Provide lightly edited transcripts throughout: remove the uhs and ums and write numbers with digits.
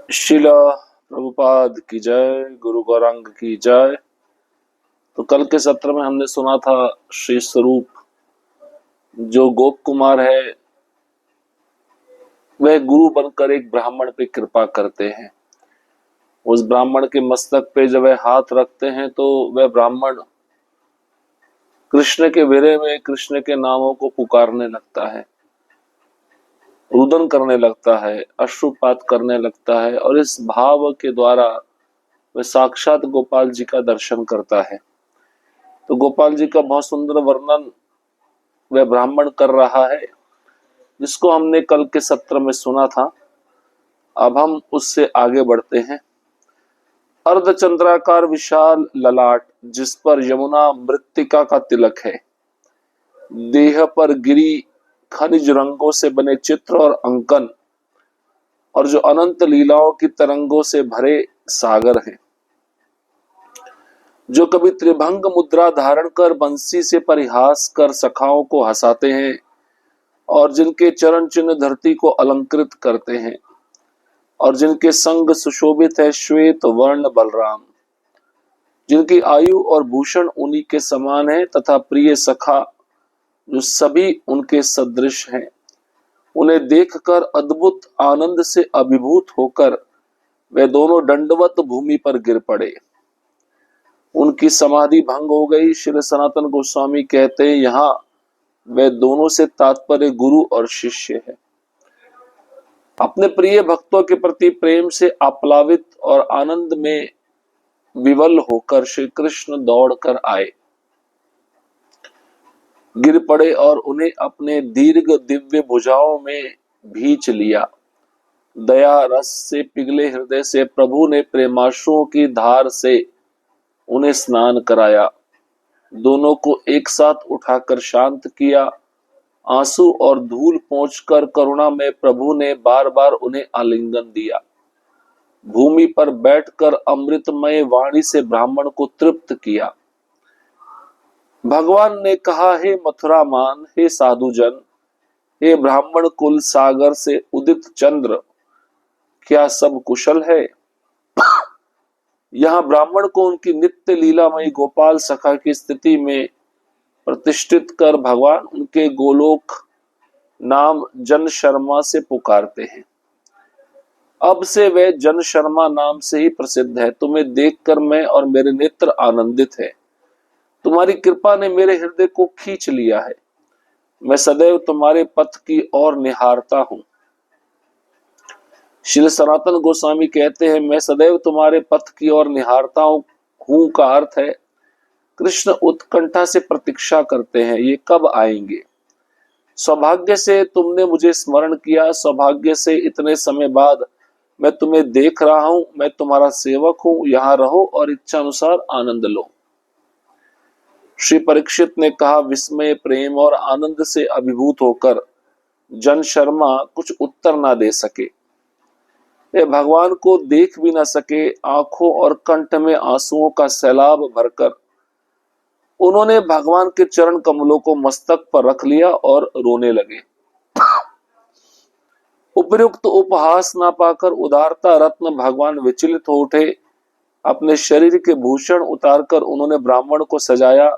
शिला प्रभुपाद की जय, गुरु गौरांग की जय। तो कल के सत्र में हमने सुना था श्री स्वरूप जो गोप कुमार है वह गुरु बनकर एक ब्राह्मण पे कृपा करते हैं। उस ब्राह्मण के मस्तक पे जब वह हाथ रखते हैं तो वह ब्राह्मण कृष्ण के विरह में कृष्ण के नामों को पुकारने लगता है, रुदन करने लगता है, अश्रुपात करने लगता है और इस भाव के द्वारा वह साक्षात गोपाल जी का दर्शन करता है। तो गोपाल जी का बहुत सुंदर वर्णन वह ब्राह्मण कर रहा है जिसको हमने कल के सत्र में सुना था। अब हम उससे आगे बढ़ते हैं। अर्धचंद्राकार विशाल ललाट जिस पर यमुना मृत्तिका का तिलक है, देह पर गिरी खनिज रंगों से बने चित्र और अंकन और जो अनंत लीलाओं की तरंगों से भरे सागर हैं, जो कभी त्रिभंग मुद्रा धारण कर बंसी से परिहास कर सखाओं को हंसाते हैं और जिनके चरण चिन्ह धरती को अलंकृत करते हैं और जिनके संग सुशोभित है श्वेत वर्ण बलराम, जिनकी आयु और भूषण उन्हीं के समान है तथा प्रिय सखा जो सभी उनके सदृश हैं, उन्हें देखकर अद्भुत आनंद से अभिभूत होकर वे दोनों दंडवत भूमि पर गिर पड़े। उनकी समाधि भंग हो गई। श्री सनातन गोस्वामी कहते हैं यहाँ वे दोनों से तात्पर्य गुरु और शिष्य है। अपने प्रिय भक्तों के प्रति प्रेम से आप्लावित और आनंद में विवल होकर श्री कृष्ण दौड़कर आए, गिर पड़े और उन्हें अपने दीर्घ दिव्य भुजाओं में भींच लिया। दया रस से पिघले हृदय से प्रभु ने प्रेमाश्रुओं की धार से उन्हें स्नान कराया, दोनों को एक साथ उठाकर शांत किया। आंसू और धूल पोंछकर करुणा में प्रभु ने बार बार उन्हें आलिंगन दिया। भूमि पर बैठकर अमृतमय वाणी से ब्राह्मण को तृप्त किया। भगवान ने कहा, हे मथुरा मान, हे साधुजन, हे ब्राह्मण कुल सागर से उदित चंद्र, क्या सब कुशल है? यहाँ ब्राह्मण को उनकी नित्य लीलामयी गोपाल सखा की स्थिति में प्रतिष्ठित कर भगवान उनके गोलोक नाम जन शर्मा से पुकारते हैं। अब से वे जन शर्मा नाम से ही प्रसिद्ध है। तुम्हें देखकर मैं और मेरे नेत्र आनंदित है। तुम्हारी कृपा ने मेरे हृदय को खींच लिया है। मैं सदैव तुम्हारे पथ की ओर निहारता हूं। श्री सनातन गोस्वामी कहते हैं, मैं सदैव तुम्हारे पथ की ओर निहारता हूं का अर्थ है कृष्ण उत्कंठा से प्रतीक्षा करते हैं, ये कब आएंगे। सौभाग्य से तुमने मुझे स्मरण किया, सौभाग्य से इतने समय बाद मैं तुम्हें देख रहा हूं। मैं तुम्हारा सेवक हूं, यहां रहो और इच्छा अनुसार आनंद लो। श्री परीक्षित ने कहा, विस्मय प्रेम और आनंद से अभिभूत होकर जन शर्मा कुछ उत्तर ना दे सके। वे भगवान को देख भी ना सके। आंखों और कंठ में आंसुओं का सैलाब भरकर उन्होंने भगवान के चरण कमलों को मस्तक पर रख लिया और रोने लगे। उपयुक्त उपहास ना पाकर उदारता रत्न भगवान विचलित हो उठे। अपने शरीर के भूषण उतारकर उन्होंने ब्राह्मण को सजाया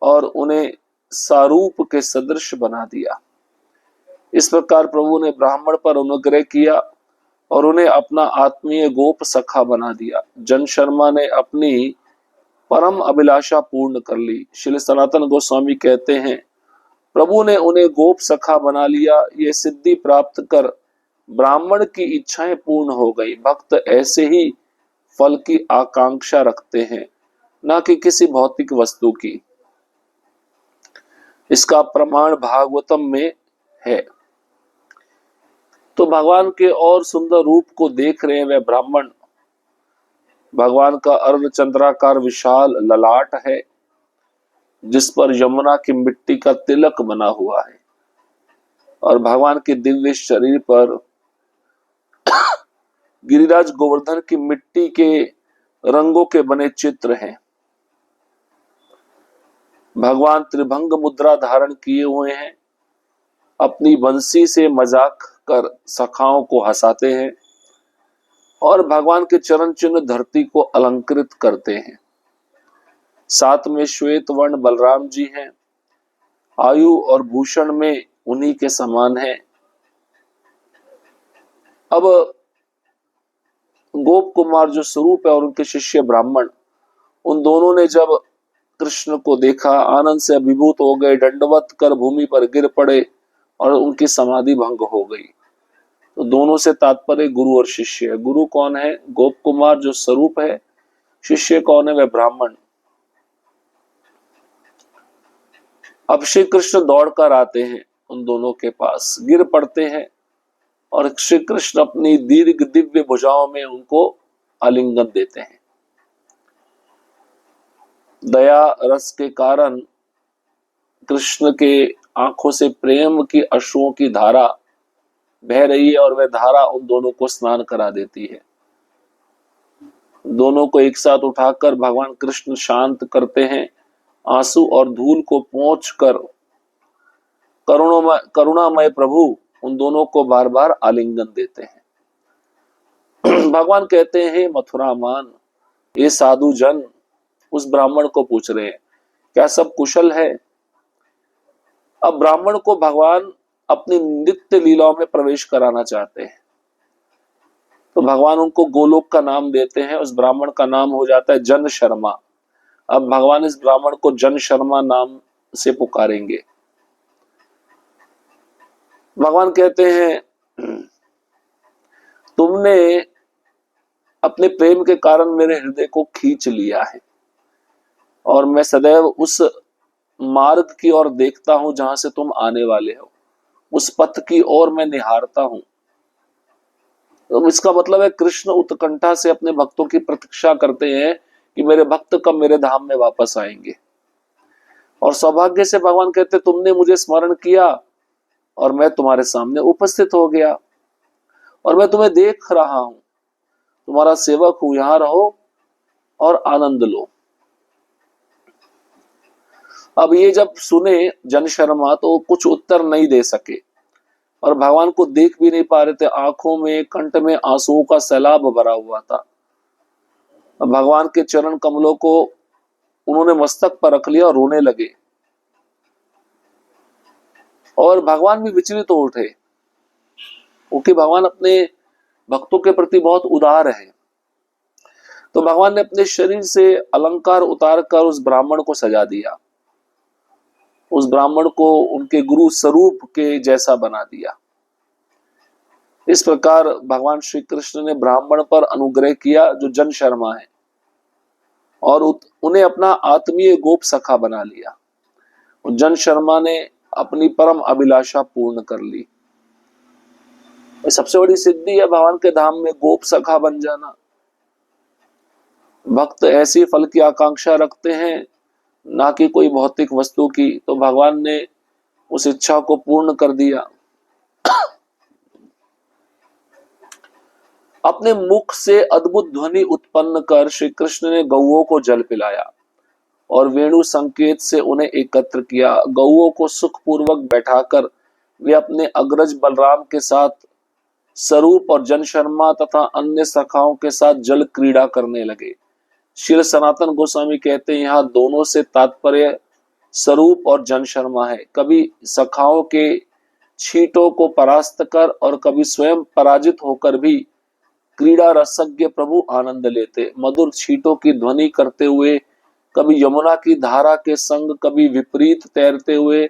और उन्हें सारूप के सदृश बना दिया। इस प्रकार प्रभु ने ब्राह्मण पर अनुग्रह किया और उन्हें अपना आत्मीय गोप सखा बना दिया। जन शर्मा ने अपनी परम अभिलाषा पूर्ण कर ली। श्री सनातन गोस्वामी कहते हैं, प्रभु ने उन्हें गोप सखा बना लिया। ये सिद्धि प्राप्त कर ब्राह्मण की इच्छाएं पूर्ण हो गई। भक्त ऐसे ही फल की आकांक्षा रखते हैं, न कि किसी भौतिक वस्तु की। इसका प्रमाण भागवतम में है। तो भगवान के और सुंदर रूप को देख रहे हैं वह ब्राह्मण। भगवान का अर्धचंद्राकार विशाल ललाट है जिस पर यमुना की मिट्टी का तिलक बना हुआ है और भगवान के दिव्य शरीर पर गिरिराज गोवर्धन की मिट्टी के रंगों के बने चित्र हैं। भगवान त्रिभंग मुद्रा धारण किए हुए हैं, अपनी बंसी से मजाक कर सखाओं को हंसाते हैं और भगवान के चरण चिन्ह धरती को अलंकृत करते हैं। साथ में श्वेत वर्ण बलराम जी हैं, आयु और भूषण में उन्हीं के समान है। अब गोप कुमार जो स्वरूप है और उनके शिष्य ब्राह्मण, उन दोनों ने जब कृष्ण को देखा, आनंद से अभिभूत हो गए, दंडवत कर भूमि पर गिर पड़े और उनकी समाधि भंग हो गई। तो दोनों से तात्पर्य गुरु और शिष्य है। गुरु कौन है? गोप कुमार जो स्वरूप है। शिष्य कौन है? वह ब्राह्मण। अब श्री कृष्ण दौड़कर आते हैं उन दोनों के पास, गिर पड़ते हैं और श्री कृष्ण अपनी दीर्घ दिव्य भुजाओं में उनको आलिंगन देते हैं। दया रस के कारण कृष्ण के आंखों से प्रेम की अश्रुओं की धारा बह रही है और वह धारा उन दोनों को स्नान करा देती है। दोनों को एक साथ उठाकर भगवान कृष्ण शांत करते हैं। आंसू और धूल को पोंछकर करुणामय प्रभु उन दोनों को बार बार आलिंगन देते हैं। भगवान कहते हैं, मथुरा मान, ये साधु जन उस ब्राह्मण को पूछ रहे हैं, क्या सब कुशल है? अब ब्राह्मण को भगवान अपनी नित्य लीलाओं में प्रवेश कराना चाहते हैं, तो भगवान उनको गोलोक का नाम देते हैं। उस ब्राह्मण का नाम हो जाता है जन शर्मा। अब भगवान इस ब्राह्मण को जन शर्मा नाम से पुकारेंगे। भगवान कहते हैं, तुमने अपने प्रेम के कारण मेरे हृदय को खींच लिया है और मैं सदैव उस मार्ग की ओर देखता हूं जहां से तुम आने वाले हो, उस पथ की ओर मैं निहारता हूं। तो इसका मतलब है कृष्ण उत्कंठा से अपने भक्तों की प्रतीक्षा करते हैं कि मेरे भक्त कब मेरे धाम में वापस आएंगे। और सौभाग्य से भगवान कहते, तुमने मुझे स्मरण किया और मैं तुम्हारे सामने उपस्थित हो गया और मैं तुम्हें देख रहा हूं, तुम्हारा सेवक हूं, यहां रहो और आनंद लो। अब ये जब सुने जन शर्मा तो कुछ उत्तर नहीं दे सके और भगवान को देख भी नहीं पा रहे थे। आंखों में, कंठ में आंसुओं का सैलाब भरा हुआ था। भगवान के चरण कमलों को उन्होंने मस्तक पर रख लिया और रोने लगे और भगवान भी विचलित हो उठे, क्योंकि भगवान अपने भक्तों के प्रति बहुत उदार है। तो भगवान ने अपने शरीर से अलंकार उतारकर उस ब्राह्मण को सजा दिया, उस ब्राह्मण को उनके गुरु स्वरूप के जैसा बना दिया। इस प्रकार भगवान श्री कृष्ण ने ब्राह्मण पर अनुग्रह किया जो जन शर्मा है और उन्हें अपना आत्मीय गोप सखा बना लिया। जन शर्मा ने अपनी परम अभिलाषा पूर्ण कर ली। सबसे बड़ी सिद्धि है भगवान के धाम में गोप सखा बन जाना। भक्त ऐसी फल की आकांक्षा रखते हैं, ना कि कोई भौतिक वस्तु की, तो भगवान ने उस इच्छा को पूर्ण कर दिया। अपने मुख से अद्भुत ध्वनि उत्पन्न कर श्री कृष्ण ने गौओं को जल पिलाया और वेणु संकेत से उन्हें एकत्र किया। गौओं को सुखपूर्वक बैठाकर वे अपने अग्रज बलराम के साथ स्वरूप और जन शर्मा तथा अन्य सखाओं के साथ जल क्रीड़ा करने लगे। श्री सनातन गोस्वामी कहते हैं, यहाँ दोनों से तात्पर्य स्वरूप और जन शर्मा है। कभी सखाओं के छींटों को परास्त कर और कभी स्वयं पराजित होकर भी क्रीड़ा रसज्ञ प्रभु आनंद लेते। मधुर छींटों की ध्वनि करते हुए, कभी यमुना की धारा के संग, कभी विपरीत तैरते हुए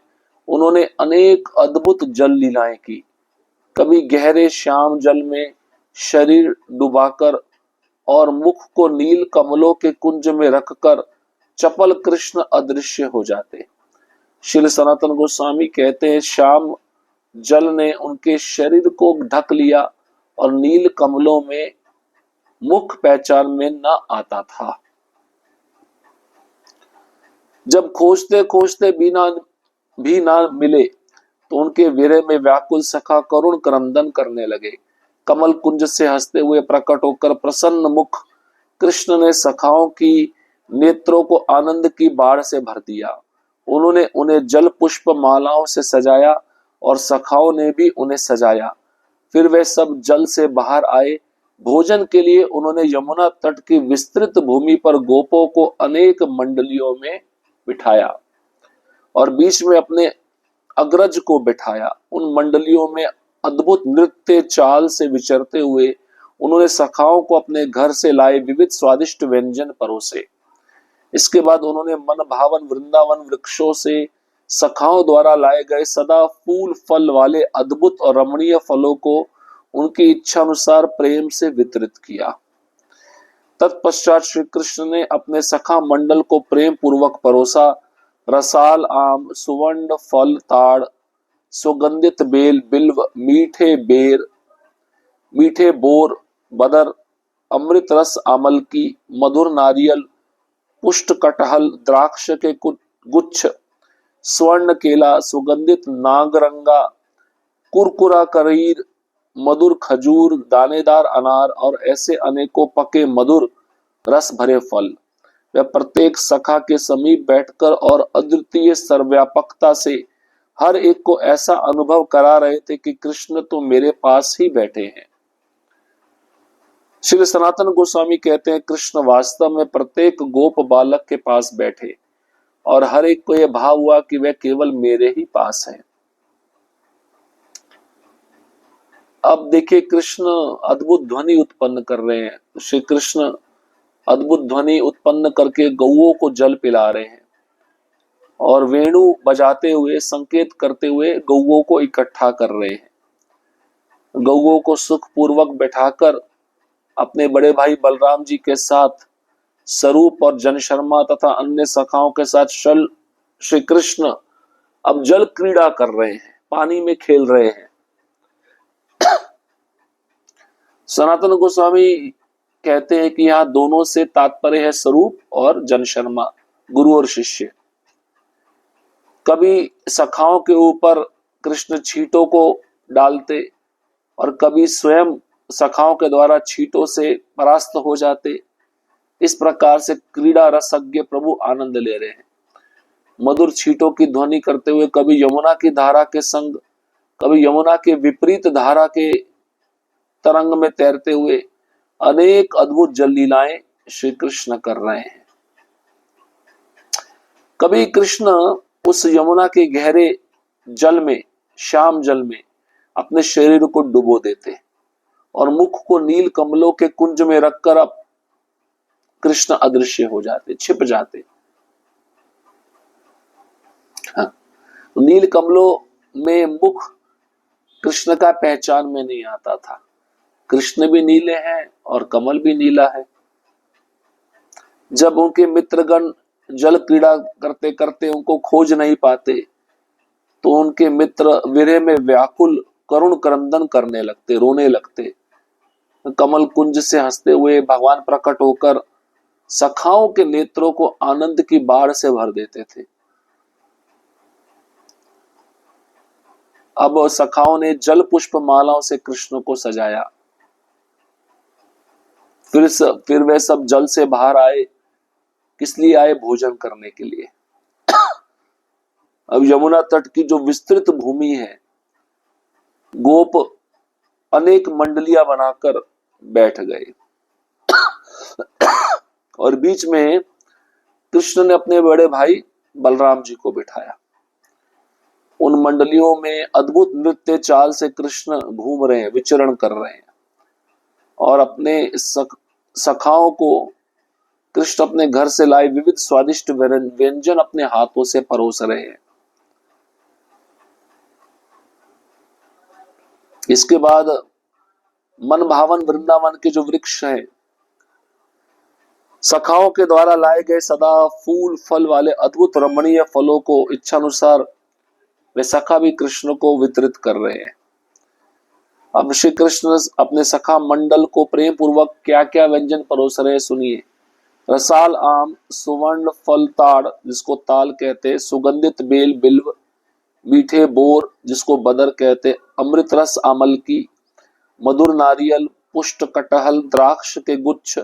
उन्होंने अनेक अद्भुत जल लीलाएं की। कभी गहरे श्याम जल में शरीर डुबाकर और मुख को नील कमलों के कुंज में रखकर चपल कृष्ण अदृश्य हो जाते। श्री सनातन गोस्वामी कहते हैं, श्याम जल ने उनके शरीर को ढक लिया और नील कमलों में मुख पहचान में न आता था। जब खोजते खोजते भी ना मिले तो उनके विरह में व्याकुल सखा करुण क्रंदन करने लगे। कमल कुंज से हंसते हुए प्रकट होकर प्रसन्न मुख कृष्ण ने सखाओं की नेत्रों को आनंद की बाढ़ से भर दिया। उन्होंने उन्हें जल पुष्प मालाओं से सजाया और सखाओं ने भी उन्हें सजाया। फिर वे सब जल से बाहर आए, भोजन के लिए उन्होंने यमुना तट की विस्तृत भूमि पर गोपों को अनेक मंडलियों में बिठाया और बीच में अपने अग्रज को बिठाया। उन मंडलियों में अद्भुत नृत्य चाल से विचरते हुए उन्होंने सखाओं को अपने घर से लाए विविध स्वादिष्ट व्यंजन परोसे। इसके बाद उन्होंने मन भावन वृंदावन वृक्षों से सखाओं द्वारा लाए गए सदा फूल फल वाले अद्भुत और रमणीय फलों को उनकी इच्छा अनुसार प्रेम से वितरित किया। तत्पश्चात श्री कृष्ण ने अपने सखा मंडल को प्रेम पूर्वक परोसा रसाल आम, सुवर्ण फल ताड़, सुगंधित बेल बिल्व, मीठे बोर बदर, अमृत रस आमल की, मधुर नारियल, पुष्ट कटहल, द्राक्ष के गुच्छ, स्वर्ण केला, सुगंधित नागरंगा, कुरकुरा करीर, मधुर खजूर, दानेदार अनार और ऐसे अनेकों पके मधुर रस भरे फल वह प्रत्येक सखा के समीप बैठकर और अद्वितीय सर्वव्यापकता से हर एक को ऐसा अनुभव करा रहे थे कि कृष्ण तो मेरे पास ही बैठे हैं। श्री सनातन गोस्वामी कहते हैं, कृष्ण वास्तव में प्रत्येक गोप बालक के पास बैठे और हर एक को यह भाव हुआ कि वह केवल मेरे ही पास है। अब देखिए, कृष्ण अद्भुत ध्वनि उत्पन्न कर रहे हैं। श्री कृष्ण अद्भुत ध्वनि उत्पन्न करके गौओं को जल पिला रहे हैं और वेणु बजाते हुए संकेत करते हुए गौओं को इकट्ठा कर रहे हैं। गौओं को सुख पूर्वक बैठाकर अपने बड़े भाई बलराम जी के साथ स्वरूप और जनशर्मा तथा अन्य सखाओं के साथ श्री कृष्ण अब जल क्रीड़ा कर रहे हैं, पानी में खेल रहे हैं। सनातन गोस्वामी कहते हैं कि यहाँ दोनों से तात्पर्य है स्वरूप और जनशर्मा, गुरु और शिष्य। कभी सखाओं के ऊपर कृष्ण छींटों को डालते और कभी स्वयं सखाओं के द्वारा छींटों से परास्त हो जाते। इस प्रकार से क्रीड़ा रसज्ञ प्रभु आनंद ले रहे हैं, मधुर छींटों की ध्वनि करते हुए, कभी यमुना की धारा के संग, कभी यमुना के विपरीत धारा के तरंग में तैरते हुए अनेक अद्भुत जल लीलाएं श्री कृष्ण कर रहे हैं। कभी कृष्ण उस यमुना के गहरे जल में, श्याम जल में अपने शरीर को डुबो देते और मुख को नील कमलों के कुंज में रखकर अब कृष्ण अदृश्य हो जाते, छिप जाते। हाँ, नील कमलों में मुख कृष्ण का पहचान में नहीं आता था। कृष्ण भी नीले हैं और कमल भी नीला है। जब उनके मित्रगण जल क्रीड़ा करते करते उनको खोज नहीं पाते तो उनके मित्र विरह में व्याकुल करुण क्रंदन करने लगते, रोने लगते। कमल कुंज से हंसते हुए भगवान प्रकट होकर सखाओं के नेत्रों को आनंद की बाढ़ से भर देते थे। अब सखाओं ने जल पुष्प मालाओं से कृष्ण को सजाया। फिर वे सब जल से बाहर आए। किस लिए आए? भोजन करने के लिए। अब यमुना तट की जो विस्तृत भूमि है, गोप अनेक मंडलियां बनाकर बैठ गए और बीच में कृष्ण ने अपने बड़े भाई बलराम जी को बिठाया। उन मंडलियों में अद्भुत नृत्य चाल से कृष्ण घूम रहे हैं, विचरण कर रहे हैं और अपने सखाओं को कृष्ण अपने घर से लाए विविध स्वादिष्ट व्यंजन अपने हाथों से परोस रहे हैं। इसके बाद मन भावन वृंदावन के जो वृक्ष हैं, सखाओं के द्वारा लाए गए सदा फूल फल वाले अद्भुत रमणीय फलों को इच्छानुसार वे सखा भी कृष्ण को वितरित कर रहे हैं। अब श्री कृष्ण अपने सखा मंडल को प्रेम पूर्वक क्या क्या व्यंजन परोस रहे हैं, सुनिए। रसाल आम, सुवर्ण फल ताड़ जिसको ताल कहते, सुगंधित बेल बिल्व, मीठे बोर जिसको बदर कहते, अमृत रस आमल की, मधुर नारियल, पुष्ट कटहल, द्राक्ष के गुच्छ,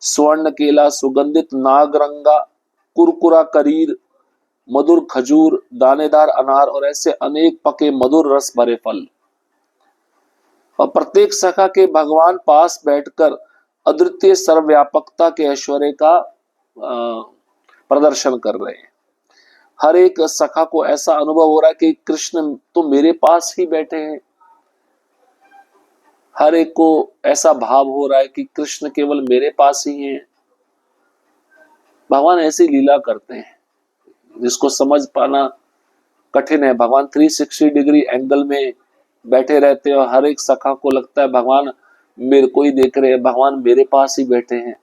स्वर्ण केला, सुगंधित नागरंगा, कुरकुरा करीर, मधुर खजूर, दानेदार अनार और ऐसे अनेक पके मधुर रस भरे फल। और प्रत्येक सखा के भगवान पास बैठकर अद्वितीय सर्वव्यापकता के ऐश्वर्य का प्रदर्शन कर रहे हैं। हर एक सखा को ऐसा अनुभव हो रहा है कि कृष्ण तो मेरे पास ही बैठे हैं। हर एक को ऐसा भाव हो रहा है कि कृष्ण केवल मेरे पास ही हैं। भगवान ऐसी लीला करते हैं जिसको समझ पाना कठिन है। भगवान 360 डिग्री एंगल में बैठे रहते हैं और हर एक सखा को लगता है भगवान मेरे को ही देख रहे हैं, भगवान मेरे पास ही बैठे हैं।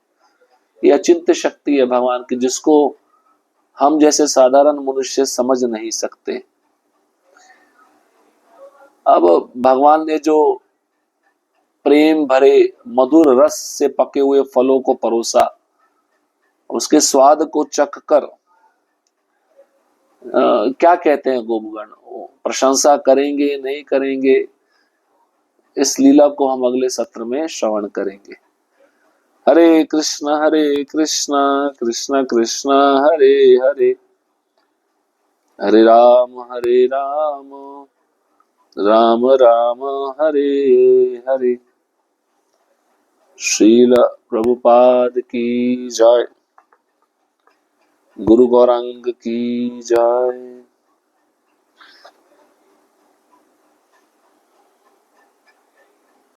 ये अचिंत्य शक्ति है भगवान की, जिसको हम जैसे साधारण मनुष्य समझ नहीं सकते। अब भगवान ने जो प्रेम भरे मधुर रस से पके हुए फलों को परोसा, उसके स्वाद को चख कर क्या कहते हैं गोपगण, प्रशंसा करेंगे नहीं करेंगे, इस लीला को हम अगले सत्र में श्रवण करेंगे। हरे कृष्ण कृष्ण कृष्ण हरे हरे, हरे राम राम राम हरे हरे। श्रील प्रभुपाद की जय, गुरु गौरांग की जय।